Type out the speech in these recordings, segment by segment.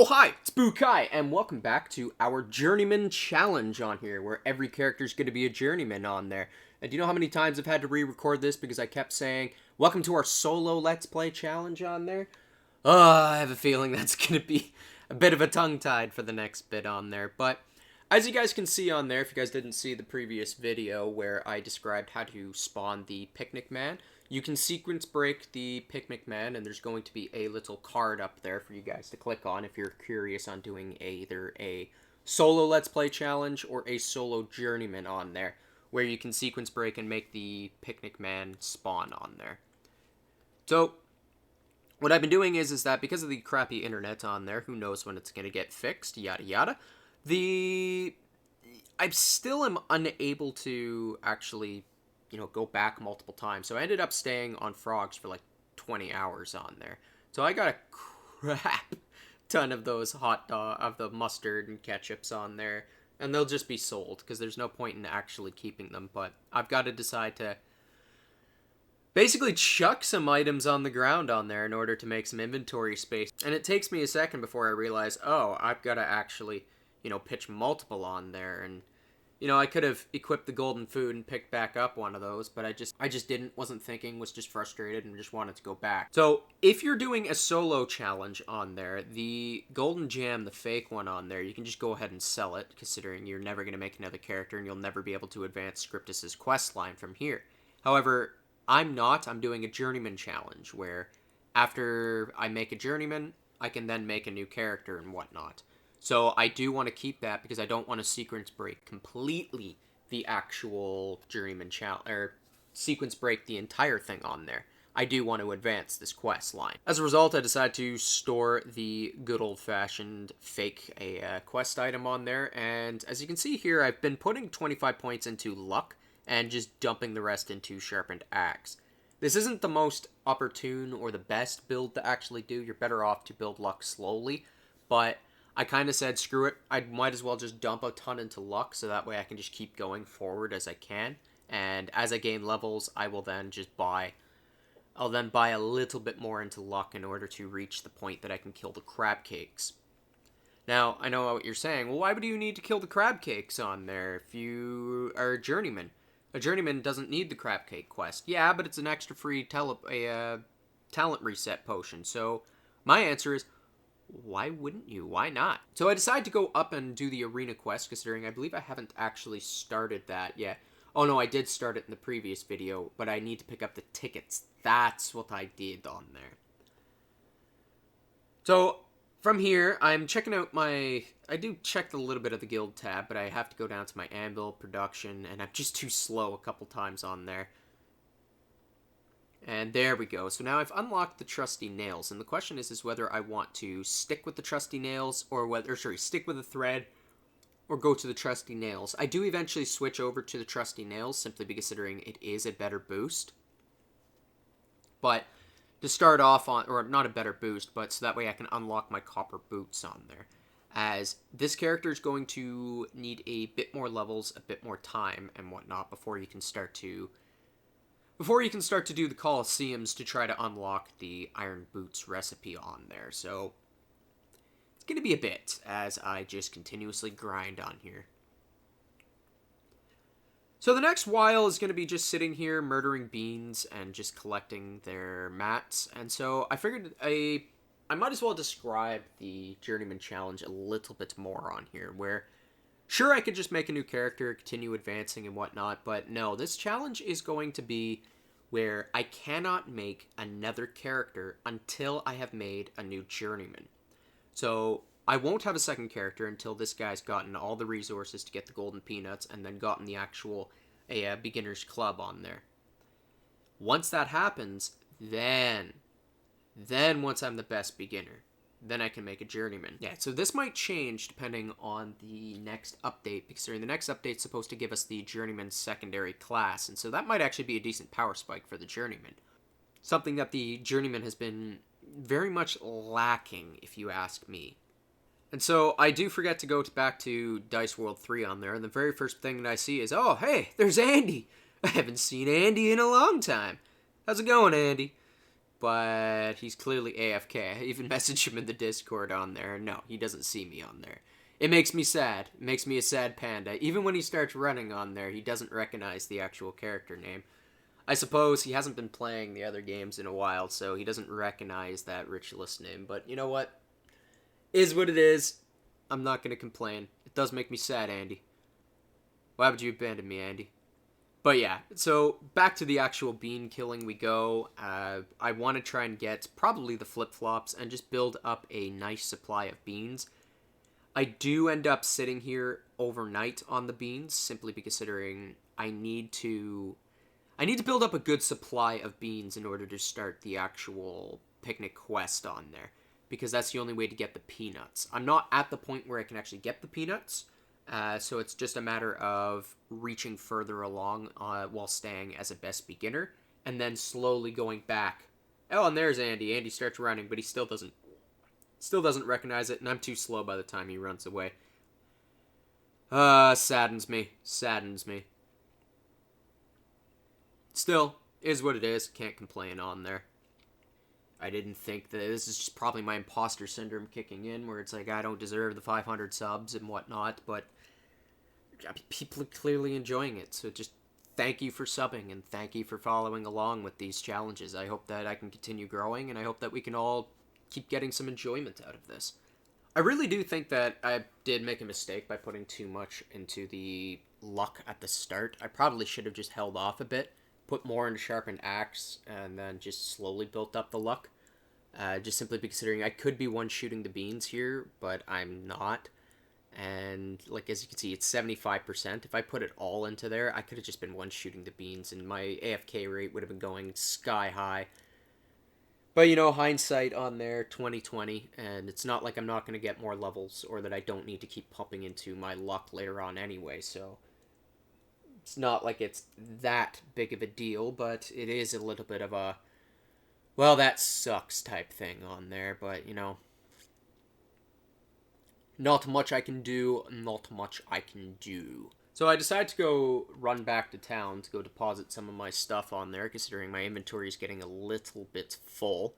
Oh hi, it's Bukai, and welcome back to our Journeyman challenge on here, where every character is going to be a Journeyman on there. And do you know how many times I've had to re-record this because I kept saying, welcome to our solo Let's Play challenge on there? I have a feeling that's going to be a bit of a tongue-tied for the next bit on there. But as you guys can see on there, if you guys didn't see the previous video where I described how to spawn the Picnic Man, you can sequence break the Picnic Man, and there's going to be a little card up there for you guys to click on if you're curious on doing either a solo Let's Play challenge or a solo Journeyman on there, where you can sequence break and make the Picnic Man spawn on there. So, what I've been doing is that because of the crappy internet on there, who knows when it's going to get fixed, yada yada, I still am unable to actually go back multiple times. So I ended up staying on frogs for like 20 hours on there. So I got a crap ton of those of the mustard and ketchups on there. And they'll just be sold because there's no point in actually keeping them. But I've got to decide to basically chuck some items on the ground on there in order to make some inventory space. And it takes me a second before I realize, oh, I've got to actually, pitch multiple on there. And I could have equipped the golden food and picked back up one of those, but I just didn't, wasn't thinking, was just frustrated and just wanted to go back. So if you're doing a solo challenge on there, the golden gem, the fake one on there, you can just go ahead and sell it, considering you're never going to make another character and you'll never be able to advance Scriptus's quest line from here. However, I'm doing a Journeyman challenge, where after I make a Journeyman, I can then make a new character and whatnot. So I do want to keep that because I don't want to sequence break completely the actual Journeyman challenge, or sequence break the entire thing on there. I do want to advance this quest line. As a result, I decided to store the good old-fashioned fake quest item on there, and as you can see here, I've been putting 25 points into luck and just dumping the rest into sharpened axe. This isn't the most opportune or the best build to actually do. You're better off to build luck slowly, but I kind of said, screw it, I might as well just dump a ton into luck, so that way I can just keep going forward as I can. And as I gain levels, I will then just buy a little bit more into luck in order to reach the point that I can kill the crab cakes. Now, I know what you're saying, well, why would you need to kill the crab cakes on there if you are a Journeyman? A Journeyman doesn't need the crab cake quest. Yeah, but it's an extra free talent reset potion, so my answer is, why wouldn't you? Why not? So I decided to go up and do the arena quest, considering I believe I haven't actually started that yet. Oh no, I did start it in the previous video, but I need to pick up the tickets. That's what I did on there. So from here, I'm checking out I do check a little bit of the guild tab, but I have to go down to my anvil production, and I'm just too slow a couple times on there. And there we go. So now I've unlocked the trusty nails, and the question is whether I want to stick with the trusty nails, or stick with the thread, or go to the trusty nails. I do eventually switch over to the trusty nails, simply because considering it is a better boost. But to start off on, or not a better boost, but so that way I can unlock my copper boots on there. As this character is going to need a bit more levels, a bit more time, and whatnot before you can start to do the Colosseums to try to unlock the Iron Boots recipe on there. So it's going to be a bit as I just continuously grind on here. So the next while is going to be just sitting here murdering beans and just collecting their mats. And so I figured I might as well describe the Journeyman challenge a little bit more on here, where sure, I could just make a new character, continue advancing and whatnot, but no, this challenge is going to be where I cannot make another character until I have made a new Journeyman. So I won't have a second character until this guy's gotten all the resources to get the golden peanuts and then gotten the actual beginner's club on there. Once that happens, then once I'm the best beginner, then I can make a Journeyman. Yeah, so this might change depending on the next update, because the next update's supposed to give us the Journeyman secondary class, and so that might actually be a decent power spike for the Journeyman. Something that the Journeyman has been very much lacking, if you ask me. And so I do forget to go back to Dice World 3 on there, and the very first thing that I see is, oh, hey, there's Andy! I haven't seen Andy in a long time. How's it going, Andy? but he's clearly AFK. I even messaged him in the Discord on there. No, he doesn't see me on there. It makes me sad. It makes me a sad panda. Even when he starts running on there, he doesn't recognize the actual character name. I suppose he hasn't been playing the other games in a while, so he doesn't recognize that Ritualist name. But you know what? Is what it is. I'm not going to complain. It does make me sad, Andy. Why would you abandon me, Andy? But yeah, so back to the actual bean killing we go. I want to try and get probably the flip-flops and just build up a nice supply of beans. I do end up sitting here overnight on the beans, simply considering I need to build up a good supply of beans in order to start the actual picnic quest on there, because that's the only way to get the peanuts. I'm not at the point where I can actually get the peanuts, so it's just a matter of reaching further along while staying as a best beginner, and then slowly going back. Oh, and there's Andy. Andy starts running, but he still doesn't recognize it, and I'm too slow by the time he runs away. Saddens me. Still, is what it is. Can't complain on there. I didn't think that this is just probably my imposter syndrome kicking in, where it's like I don't deserve the 500 subs and whatnot, but people are clearly enjoying it, so just thank you for subbing, and thank you for following along with these challenges. I hope that I can continue growing, and I hope that we can all keep getting some enjoyment out of this. I really do think that I did make a mistake by putting too much into the luck at the start. I probably should have just held off a bit, put more into Sharpened Axe, and then just slowly built up the luck. Just simply considering I could be one-shooting the beans here, but I'm not. And, like, as you can see, it's 75%. If I put it all into there, I could have just been one-shooting the beans, and my AFK rate would have been going sky high. But, you know, hindsight on there, 2020, and it's not like I'm not going to get more levels, or that I don't need to keep pumping into my luck later on anyway, so it's not like it's that big of a deal, but it is a little bit of a, well, that sucks type thing on there, but, you know, not much I can do. So I decided to go run back to town to go deposit some of my stuff on there, considering my inventory is getting a little bit full,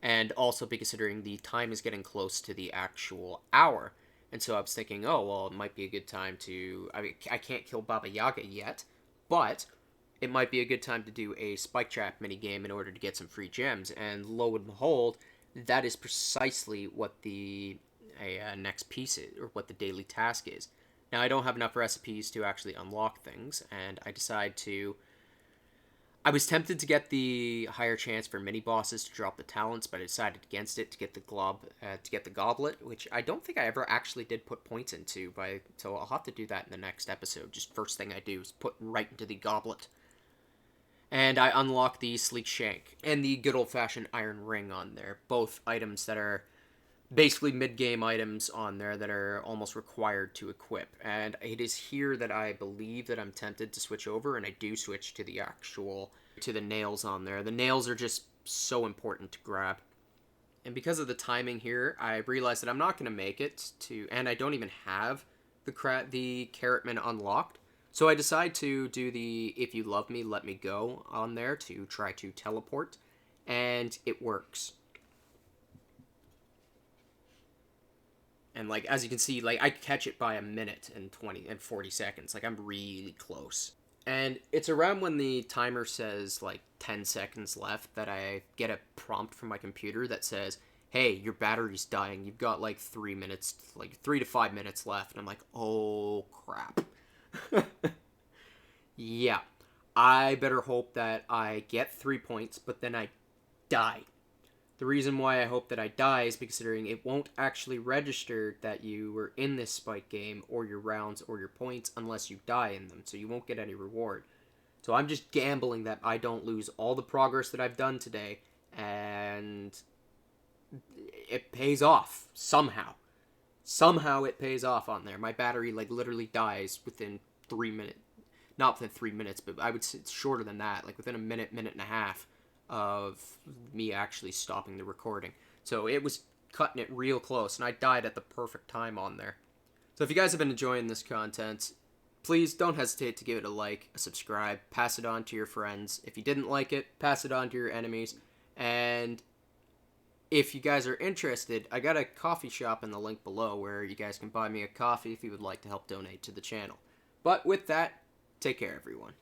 and also considering the time is getting close to the actual hour. And so I was thinking, oh, well, it might be a good time to, I mean, I can't kill Baba Yaga yet, but it might be a good time to do a spike trap minigame in order to get some free gems. And lo and behold, that is precisely what the next piece is, or what the daily task is. Now, I don't have enough recipes to actually unlock things, and I was tempted to get the higher chance for mini bosses to drop the talents, but I decided against it to get the goblet, which I don't think I ever actually did put points into. So I'll have to do that in the next episode. Just first thing I do is put right into the goblet, and I unlock the sleek shank and the good old fashioned iron ring on there. Both items that are basically mid-game items on there that are almost required to equip. And it is here that I believe that I'm tempted to switch over, and I do switch to the nails on there. The nails are just so important to grab. And because of the timing here, I realized that I'm not going to make it to, and I don't even have the Carrotman unlocked. So I decide to do the If You Love Me, Let Me Go on there to try to teleport, and it works. And, like, as you can see, like, I catch it by a minute and 40 seconds. Like, I'm really close. And it's around when the timer says, like, 10 seconds left that I get a prompt from my computer that says, hey, your battery's dying. You've got, like, 3 to 5 minutes left. And I'm like, oh, crap. Yeah. I better hope that I get 3 points, but then I die. The reason why I hope that I die is considering it won't actually register that you were in this spike game, or your rounds, or your points, unless you die in them, so you won't get any reward. So I'm just gambling that I don't lose all the progress that I've done today, and it pays off, somehow. Somehow it pays off on there. My battery, like, literally dies within 3 minutes. Not within 3 minutes, but I would say it's shorter than that, like within a minute and a half of me actually stopping the recording. So it was cutting it real close, and I died at the perfect time on there. So if you guys have been enjoying this content, please don't hesitate to give it a like, a subscribe, pass it on to your friends. If you didn't like it, pass it on to your enemies. And if you guys are interested, I got a coffee shop in the link below where you guys can buy me a coffee if you would like to help donate to the channel. But with that, take care, everyone.